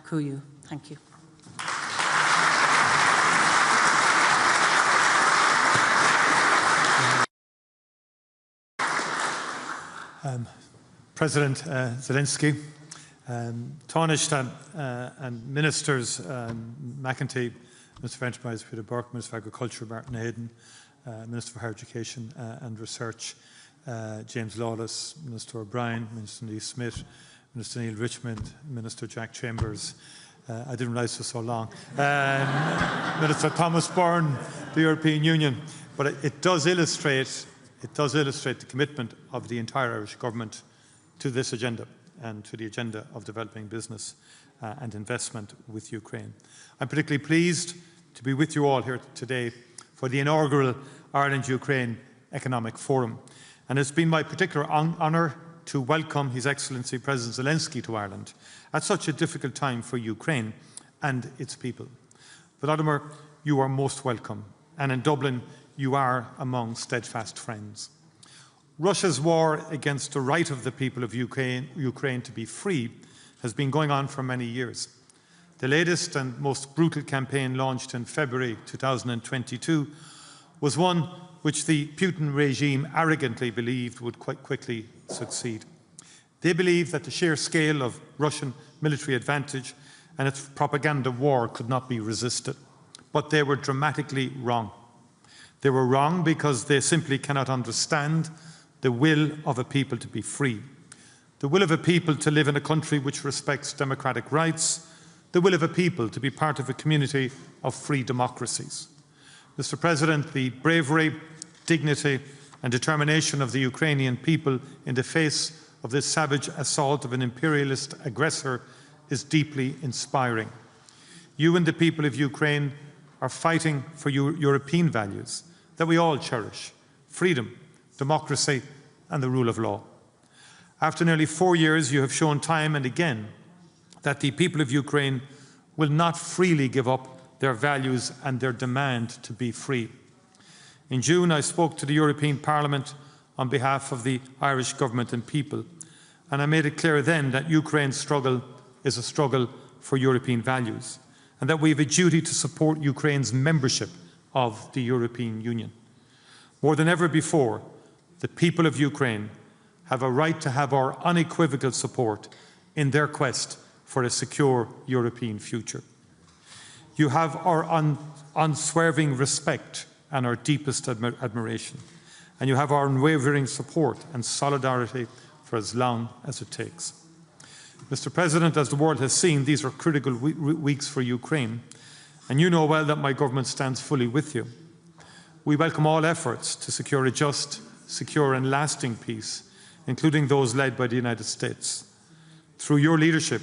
Cuyu. Thank you. President Zelensky, Taoiseach and Ministers McEntee, Minister for Enterprise Peter Burke, Minister for Agriculture Martin Hayden, Minister for Higher Education and Research James Lawless, Minister O'Brien, Minister Neil Smith, Minister Neil Richmond, Minister Jack Chambers. I didn't realise for so long. Minister Thomas Byrne, the European Union. But it does illustrate the commitment of the entire Irish government to this agenda and to the agenda of developing business and investment with Ukraine. I'm particularly pleased to be with you all here today for the inaugural Ireland-Ukraine Economic Forum. And it's been my particular honour to welcome His Excellency President Zelensky to Ireland at such a difficult time for Ukraine and its people. Volodymyr, you are most welcome, and in Dublin you are among steadfast friends. Russia's war against the right of the people of Ukraine to be free has been going on for many years. The latest and most brutal campaign launched in February 2022 was one which the Putin regime arrogantly believed would quite quickly succeed. They believed that the sheer scale of Russian military advantage and its propaganda war could not be resisted. But they were dramatically wrong. They were wrong because they simply cannot understand the will of a people to be free, the will of a people to live in a country which respects democratic rights, the will of a people to be part of a community of free democracies. Mr. President, the bravery, dignity and determination of the Ukrainian people in the face of this savage assault of an imperialist aggressor is deeply inspiring. You and the people of Ukraine are fighting for European values that we all cherish: freedom, democracy and the rule of law. After nearly 4 years, you have shown time and again that the people of Ukraine will not freely give up their values and their demand to be free. In June, I spoke to the European Parliament on behalf of the Irish government and people, and I made it clear then that Ukraine's struggle is a struggle for European values, and that we have a duty to support Ukraine's membership of the European Union. More than ever before, the people of Ukraine have a right to have our unequivocal support in their quest for a secure European future. You have our unswerving respect and our deepest admiration, and you have our unwavering support and solidarity for as long as it takes. Mr. President, as the world has seen, these are critical weeks for Ukraine, and you know well that my government stands fully with you. We welcome all efforts to secure a just, secure and lasting peace, including those led by the United States. Through your leadership,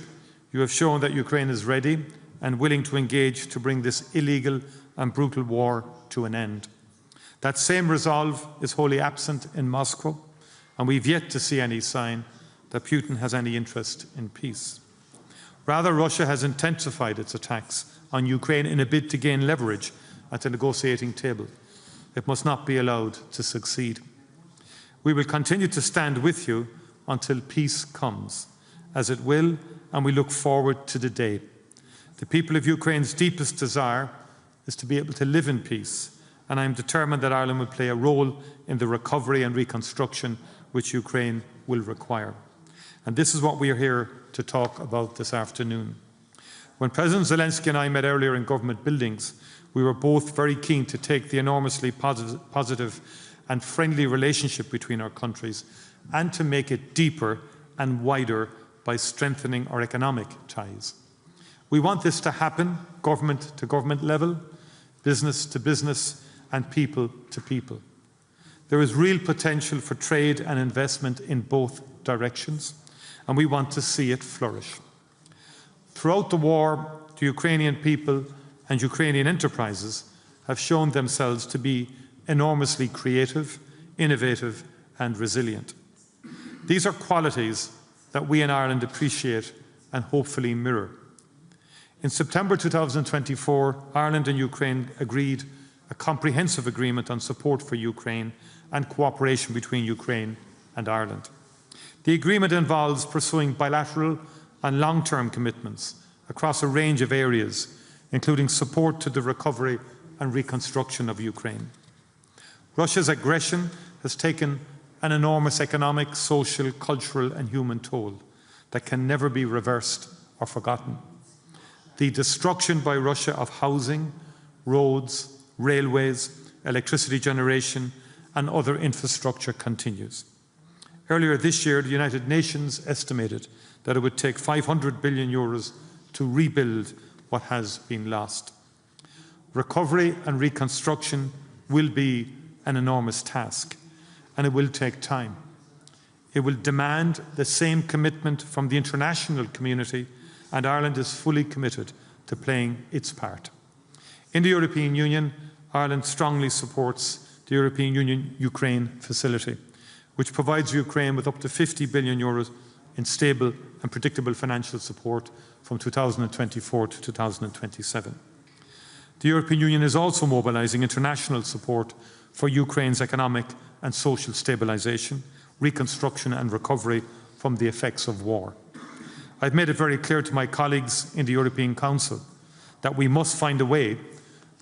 you have shown that Ukraine is ready and willing to engage to bring this illegal and brutal war to an end. That same resolve is wholly absent in Moscow, and we've yet to see any sign that Putin has any interest in peace. Rather, Russia has intensified its attacks on Ukraine in a bid to gain leverage at the negotiating table. It must not be allowed to succeed. We will continue to stand with you until peace comes, as it will, and we look forward to the day. The people of Ukraine's deepest desire is to be able to live in peace, and I am determined that Ireland will play a role in the recovery and reconstruction which Ukraine will require. And this is what we are here to talk about this afternoon. When President Zelensky and I met earlier in government buildings, we were both very keen to take the enormously positive and friendly relationship between our countries and to make it deeper and wider by strengthening our economic ties. We want this to happen government to government level, business to business and people to people. There is real potential for trade and investment in both directions, and we want to see it flourish. Throughout the war, the Ukrainian people and Ukrainian enterprises have shown themselves to be enormously creative, innovative and resilient. These are qualities that we in Ireland appreciate and hopefully mirror. In September 2024, Ireland and Ukraine agreed a comprehensive agreement on support for Ukraine and cooperation between Ukraine and Ireland. The agreement involves pursuing bilateral and long-term commitments across a range of areas, including support to the recovery and reconstruction of Ukraine. Russia's aggression has taken an enormous economic, social, cultural and human toll that can never be reversed or forgotten. The destruction by Russia of housing, roads, railways, electricity generation and other infrastructure continues. Earlier this year, the United Nations estimated that it would take €500 billion to rebuild what has been lost. Recovery and reconstruction will be an enormous task, and it will take time. It will demand the same commitment from the international community, and Ireland is fully committed to playing its part. In the European Union, Ireland strongly supports the European Union-Ukraine facility, which provides Ukraine with up to €50 billion in stable and predictable financial support from 2024 to 2027. The European Union is also mobilising international support for Ukraine's economic and social stabilisation, reconstruction and recovery from the effects of war. I've made it very clear to my colleagues in the European Council that we must find a way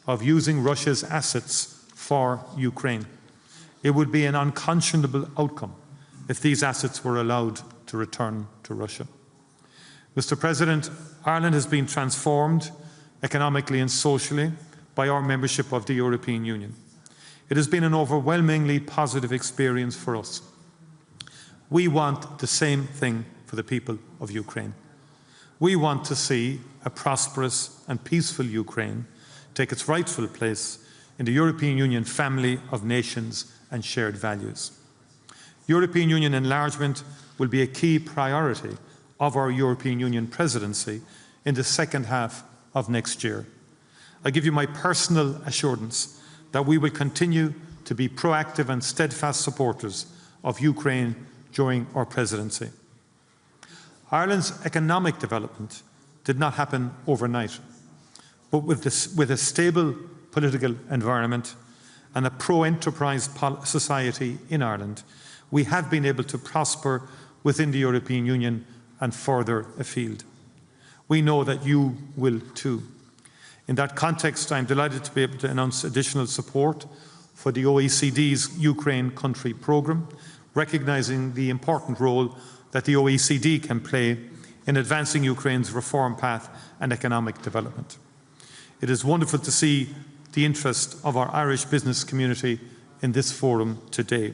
of using Russia's assets for Ukraine. It would be an unconscionable outcome if these assets were allowed to return to Russia. Mr. President, Ireland has been transformed economically and socially by our membership of the European Union. It has been an overwhelmingly positive experience for us. We want the same thing for the people of Ukraine. We want to see a prosperous and peaceful Ukraine take its rightful place in the European Union family of nations and shared values. European Union enlargement will be a key priority of our European Union presidency in the second half of next year. I give you my personal assurance that we will continue to be proactive and steadfast supporters of Ukraine during our presidency. Ireland's economic development did not happen overnight, but with a stable political environment and a pro-enterprise society in Ireland, we have been able to prosper within the European Union and further afield. We know that you will too. In that context, I am delighted to be able to announce additional support for the OECD's Ukraine Country Programme, recognising the important role that the OECD can play in advancing Ukraine's reform path and economic development. It is wonderful to see the interest of our Irish business community in this forum today.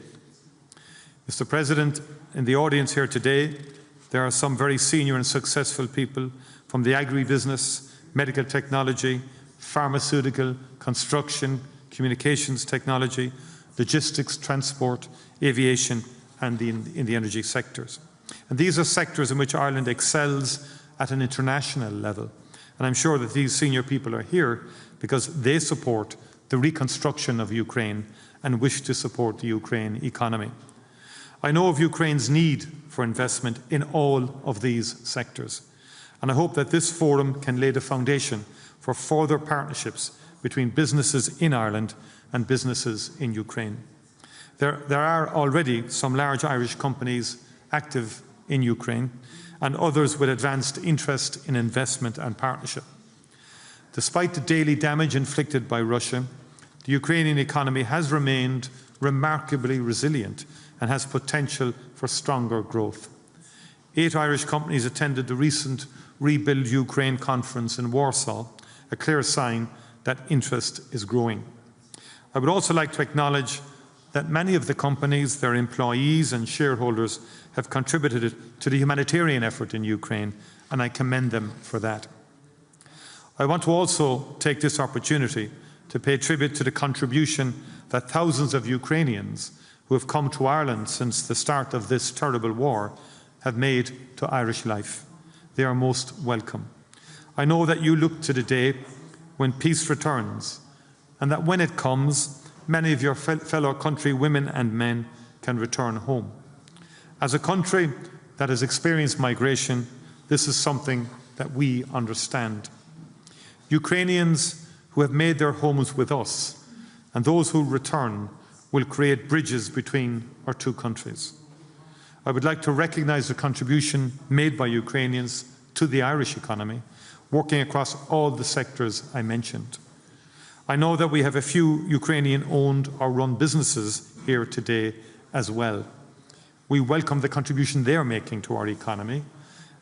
Mr. President, in the audience here today, there are some very senior and successful people from the agribusiness, medical technology, pharmaceutical, construction, communications technology, logistics, transport, aviation, and in the energy sectors. And these are sectors in which Ireland excels at an international level. And I'm sure that these senior people are here because they support the reconstruction of Ukraine and wish to support the Ukraine economy. I know of Ukraine's need for investment in all of these sectors, and I hope that this forum can lay the foundation for further partnerships between businesses in Ireland and businesses in Ukraine. There are already some large Irish companies active in Ukraine and others with advanced interest in investment and partnership. Despite the daily damage inflicted by Russia, the Ukrainian economy has remained remarkably resilient and has potential for stronger growth. 8 Irish companies attended the recent Rebuild Ukraine conference in Warsaw, a clear sign that interest is growing. I would also like to acknowledge that many of the companies, their employees and shareholders have contributed to the humanitarian effort in Ukraine, and I commend them for that. I want to also take this opportunity to pay tribute to the contribution that thousands of Ukrainians who have come to Ireland since the start of this terrible war have made to Irish life. They are most welcome. I know that you look to the day when peace returns, and that when it comes, many of your fellow country women and men can return home. As a country that has experienced migration, this is something that we understand. Ukrainians who have made their homes with us and those who return will create bridges between our two countries. I would like to recognise the contribution made by Ukrainians to the Irish economy, working across all the sectors I mentioned. I know that we have a few Ukrainian-owned or run businesses here today as well. We welcome the contribution they're making to our economy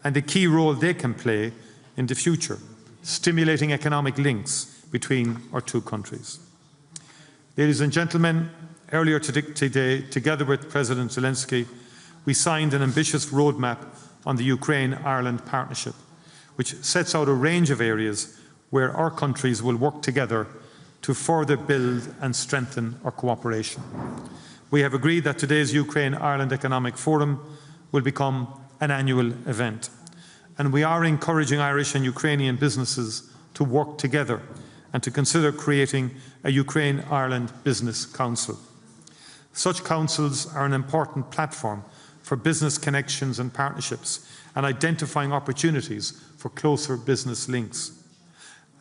and the key role they can play in the future, stimulating economic links between our two countries. Ladies and gentlemen, earlier today, together with President Zelensky, we signed an ambitious roadmap on the Ukraine-Ireland partnership, which sets out a range of areas where our countries will work together to further build and strengthen our cooperation. We have agreed that today's Ukraine-Ireland Economic Forum will become an annual event, and we are encouraging Irish and Ukrainian businesses to work together and to consider creating a Ukraine-Ireland Business Council. Such councils are an important platform for business connections and partnerships and identifying opportunities for closer business links.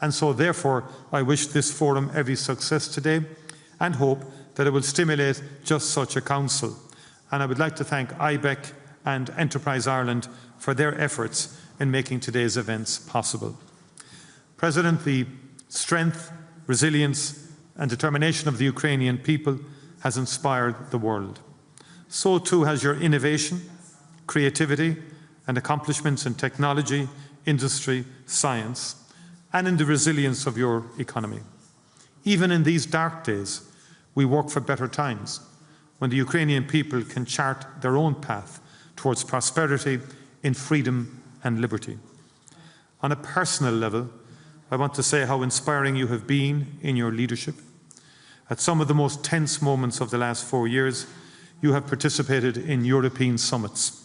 And so, therefore, I wish this forum every success today and hope that it will stimulate just such a council. And I would like to thank IBEC and Enterprise Ireland for their efforts in making today's events possible. President, the strength, resilience and determination of the Ukrainian people has inspired the world. So too has your innovation, creativity and accomplishments in technology, industry, science, and in the resilience of your economy. Even in these dark days, we work for better times, when the Ukrainian people can chart their own path towards prosperity in freedom and liberty. On a personal level, I want to say how inspiring you have been in your leadership. At some of the most tense moments of the last 4 years, you have participated in European summits.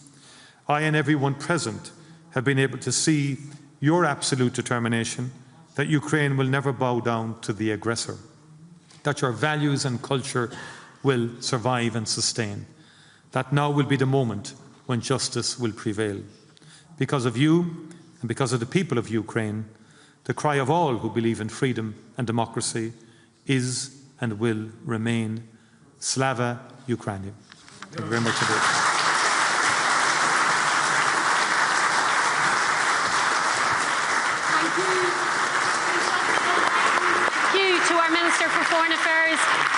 I and everyone present have been able to see your absolute determination that Ukraine will never bow down to the aggressor, that your values and culture will survive and sustain, that now will be the moment when justice will prevail. Because of you and because of the people of Ukraine, the cry of all who believe in freedom and democracy is and will remain Slava Ukraini. Thank you very much indeed. Thank you to our Minister for Foreign Affairs.